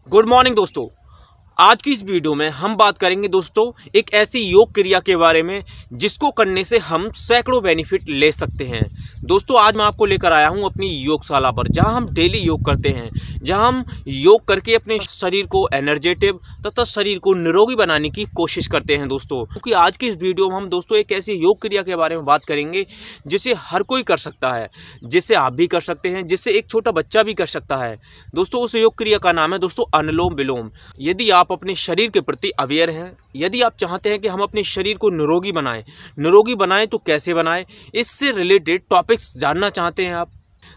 Good morning दोस्तों। आज की इस वीडियो में हम बात करेंगे दोस्तों एक ऐसी योग क्रिया के बारे में जिसको करने से हम सैकड़ों बेनिफिट ले सकते हैं। दोस्तों आज मैं आपको लेकर आया हूं अपनी योगशाला पर, जहां हम डेली योग करते हैं, जहां हम योग करके अपने शरीर को एनर्जेटिक तथा शरीर को निरोगी बनाने की कोशिश करते हैं दोस्तों। क्योंकि आज की इस वीडियो में हम दोस्तों एक ऐसी योग क्रिया के बारे में बात करेंगे जिसे हर कोई कर सकता है, जिसे आप भी कर सकते हैं, जिससे एक छोटा बच्चा भी कर सकता है। दोस्तों उस योग क्रिया का नाम है दोस्तों अनुलोम विलोम। यदि आप अपने शरीर के प्रति अवेयर हैं, यदि आप चाहते हैं कि हम अपने शरीर को निरोगी बनाएं तो कैसे बनाएं, इससे रिलेटेड टॉपिक्स जानना चाहते हैं आप,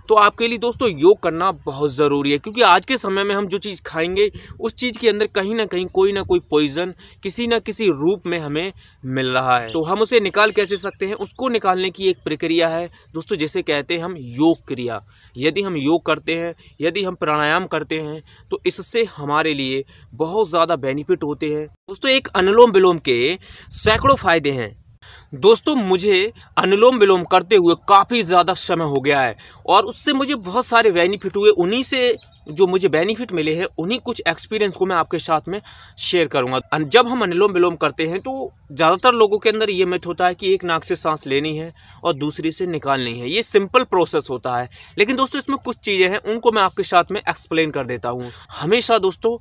तो आपके लिए दोस्तों योग करना बहुत ज़रूरी है। क्योंकि आज के समय में हम जो चीज़ खाएंगे उस चीज़ के अंदर कहीं ना कहीं कोई ना कोई पॉइजन किसी न किसी रूप में हमें मिल रहा है। तो हम उसे निकाल कैसे सकते हैं, उसको निकालने की एक प्रक्रिया है दोस्तों, जिसे कहते हैं हम योग क्रिया। यदि हम योग करते हैं, यदि हम प्राणायाम करते हैं तो इससे हमारे लिए बहुत ज़्यादा बेनिफिट होते हैं दोस्तों। एक अनुलोम विलोम के सैकड़ों फायदे हैं दोस्तों। मुझे अनुलोम विलोम करते हुए काफ़ी ज़्यादा समय हो गया है और उससे मुझे बहुत सारे बेनिफिट हुए। उन्हीं से जो मुझे बेनिफिट मिले हैं, उन्हीं कुछ एक्सपीरियंस को मैं आपके साथ में शेयर करूंगा। जब हम अनुलोम विलोम करते हैं तो ज़्यादातर लोगों के अंदर ये मिथ होता है कि एक नाक से सांस लेनी है और दूसरी से निकालनी है। ये सिंपल प्रोसेस होता है, लेकिन दोस्तों इसमें कुछ चीज़ें हैं, उनको मैं आपके साथ में एक्सप्लेन कर देता हूँ। हमेशा दोस्तों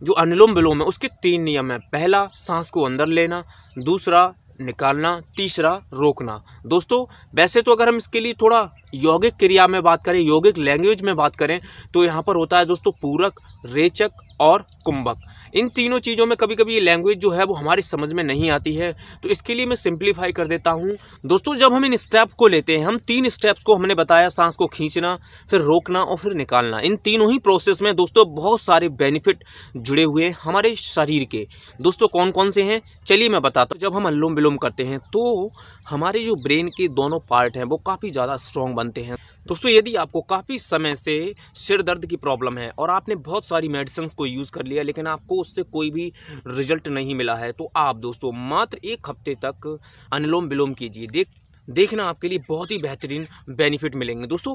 जो अनुलोम विलोम है उसके 3 नियम हैं। पहला, सांस को अंदर लेना, दूसरा निकालना, तीसरा रोकना। दोस्तों वैसे तो अगर हम इसके लिए थोड़ा यौगिक क्रिया में बात करें, यौगिक लैंग्वेज में बात करें, तो यहाँ पर होता है दोस्तों पूरक, रेचक और कुंभक। इन तीनों चीज़ों में कभी कभी ये लैंग्वेज जो है वो हमारी समझ में नहीं आती है, तो इसके लिए मैं सिंप्लीफाई कर देता हूँ दोस्तों। जब हम इन स्टेप को लेते हैं, हम 3 स्टेप्स को हमने बताया, सांस को खींचना, फिर रोकना और फिर निकालना। इन तीनों ही प्रोसेस में दोस्तों बहुत सारे बेनिफिट जुड़े हुए हैं हमारे शरीर के। दोस्तों कौन कौन से हैं चलिए मैं बताता हूँ। जब हम अनुलोम विलोम करते हैं तो हमारे जो ब्रेन के दोनों पार्ट हैं वो काफ़ी ज़्यादा स्ट्रॉन्ग बनते हैं दोस्तों। यदि आपको काफ़ी समय से सिर दर्द की प्रॉब्लम है और आपने बहुत सारी मेडिसिन को यूज़ कर लिया लेकिन आपको उससे कोई भी रिजल्ट नहीं मिला है, तो आप दोस्तों मात्र 1 हफ्ते तक अनुलोम विलोम कीजिए। देखना आपके लिए बहुत ही बेहतरीन बेनिफिट मिलेंगे दोस्तों।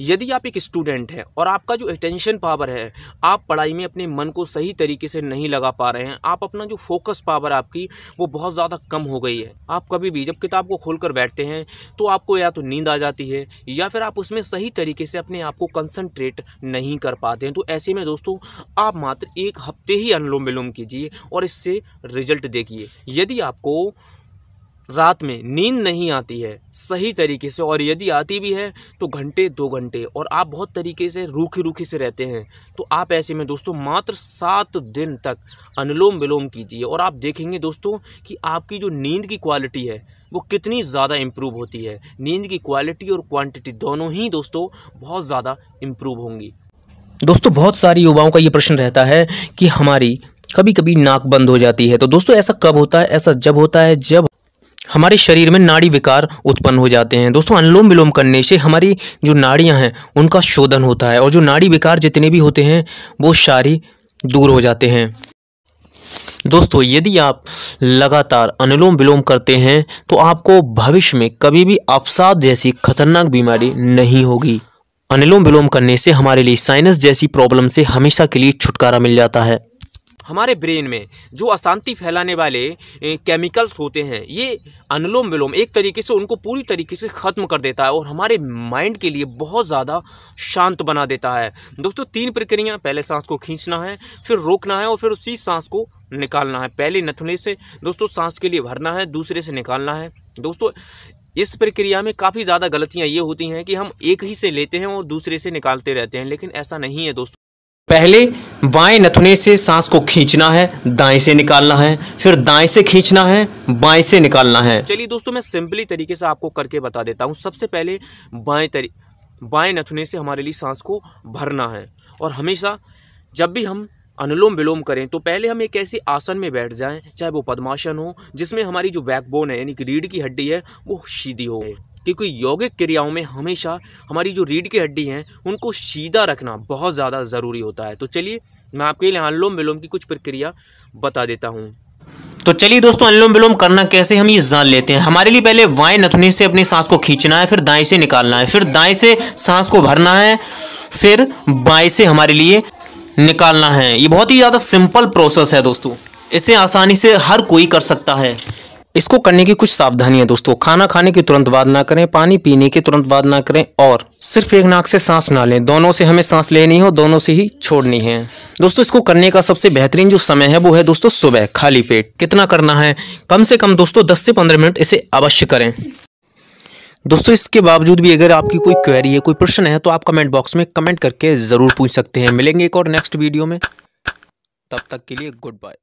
यदि आप एक स्टूडेंट हैं और आपका जो अटेंशन पावर है, आप पढ़ाई में अपने मन को सही तरीके से नहीं लगा पा रहे हैं, आप अपना जो फोकस पावर आपकी वो बहुत ज़्यादा कम हो गई है। आप कभी भी जब किताब को खोलकर बैठते हैं तो आपको या तो नींद आ जाती है या फिर आप उसमें सही तरीके से अपने आप को कंसंट्रेट नहीं कर पाते हैं। तो ऐसे में दोस्तों आप मात्र 1 हफ्ते ही अनुलोम विलोम कीजिए और इससे रिजल्ट देखिए। यदि आपको रात में नींद नहीं आती है सही तरीके से, और यदि आती भी है तो घंटे 2 घंटे, और आप बहुत तरीके से रूखे से रहते हैं, तो आप ऐसे में दोस्तों मात्र 7 दिन तक अनुलोम विलोम कीजिए और आप देखेंगे दोस्तों कि आपकी जो नींद की क्वालिटी है वो कितनी ज़्यादा इम्प्रूव होती है। नींद की क्वालिटी और क्वांटिटी दोनों ही दोस्तों बहुत ज़्यादा इम्प्रूव होंगी। दोस्तों बहुत सारे युवाओं का ये प्रश्न रहता है कि हमारी कभी कभी नाक बंद हो जाती है। तो दोस्तों ऐसा कब होता है? ऐसा जब होता है जब हमारे शरीर में नाड़ी विकार उत्पन्न हो जाते हैं। दोस्तों अनुलोम विलोम करने से हमारी जो नाड़ियां हैं उनका शोधन होता है और जो नाड़ी विकार जितने भी होते हैं वो सारी दूर हो जाते हैं। दोस्तों यदि आप लगातार अनुलोम विलोम करते हैं तो आपको भविष्य में कभी भी अवसाद जैसी खतरनाक बीमारी नहीं होगी। अनुलोम विलोम करने से हमारे लिए साइनस जैसी प्रॉब्लम से हमेशा के लिए छुटकारा मिल जाता है। हमारे ब्रेन में जो अशांति फैलाने वाले केमिकल्स होते हैं, ये अनुलोम विलोम एक तरीके से उनको पूरी तरीके से ख़त्म कर देता है और हमारे माइंड के लिए बहुत ज़्यादा शांत बना देता है दोस्तों। 3 प्रक्रिया, पहले सांस को खींचना है, फिर रोकना है और फिर उसी सांस को निकालना है। पहले नथुने से दोस्तों सांस के लिए भरना है, दूसरे से निकालना है। दोस्तों इस प्रक्रिया में काफ़ी ज़्यादा गलतियाँ ये होती हैं कि हम एक ही से लेते हैं और दूसरे से निकालते रहते हैं, लेकिन ऐसा नहीं है दोस्तों। पहले बाएं नथुने से सांस को खींचना है, दाएं से निकालना है, फिर दाएं से खींचना है, बाएं से निकालना है। चलिए दोस्तों मैं सिंपली तरीके से आपको करके बता देता हूँ। सबसे पहले बाएं नथुने से हमारे लिए सांस को भरना है, और हमेशा जब भी हम अनुलोम विलोम करें तो पहले हम एक ऐसे आसन में बैठ जाएं, चाहे वो पद्मासन हो, जिसमें हमारी जो बैकबोन है यानी कि रीढ़ की हड्डी है वो सीधी हो। क्योंकि यौगिक क्रियाओं में हमेशा हमारी जो रीढ़ की हड्डी हैं उनको सीधा रखना बहुत ज़्यादा ज़रूरी होता है। तो चलिए मैं आपके लिए अनुलोम विलोम की कुछ प्रक्रिया बता देता हूँ। तो चलिए दोस्तों अनुलोम विलोम करना कैसे हम ये जान लेते हैं। हमारे लिए पहले बाएं नथुने से अपनी सांस को खींचना है, फिर दाएं से निकालना है, फिर दाएं से सांस को भरना है, फिर बाएं से हमारे लिए निकालना है। ये बहुत ही ज़्यादा सिंपल प्रोसेस है दोस्तों, इसे आसानी से हर कोई कर सकता है। इसको करने की कुछ सावधानियां दोस्तों, खाना खाने के तुरंत बाद ना करें, पानी पीने के तुरंत बाद ना करें, और सिर्फ एक नाक से सांस ना लें, दोनों से हमें सांस लेनी हो, दोनों से ही छोड़नी है। दोस्तों इसको करने का सबसे बेहतरीन जो समय है वो है दोस्तों सुबह खाली पेट। कितना करना है? कम से कम दोस्तों 10 से 15 मिनट इसे अवश्य करें। दोस्तों इसके बावजूद भी अगर आपकी कोई क्वेरी है, कोई प्रश्न है, तो आप कमेंट बॉक्स में कमेंट करके ज़रूर पूछ सकते हैं। मिलेंगे एक और नेक्स्ट वीडियो में, तब तक के लिए गुड बाय।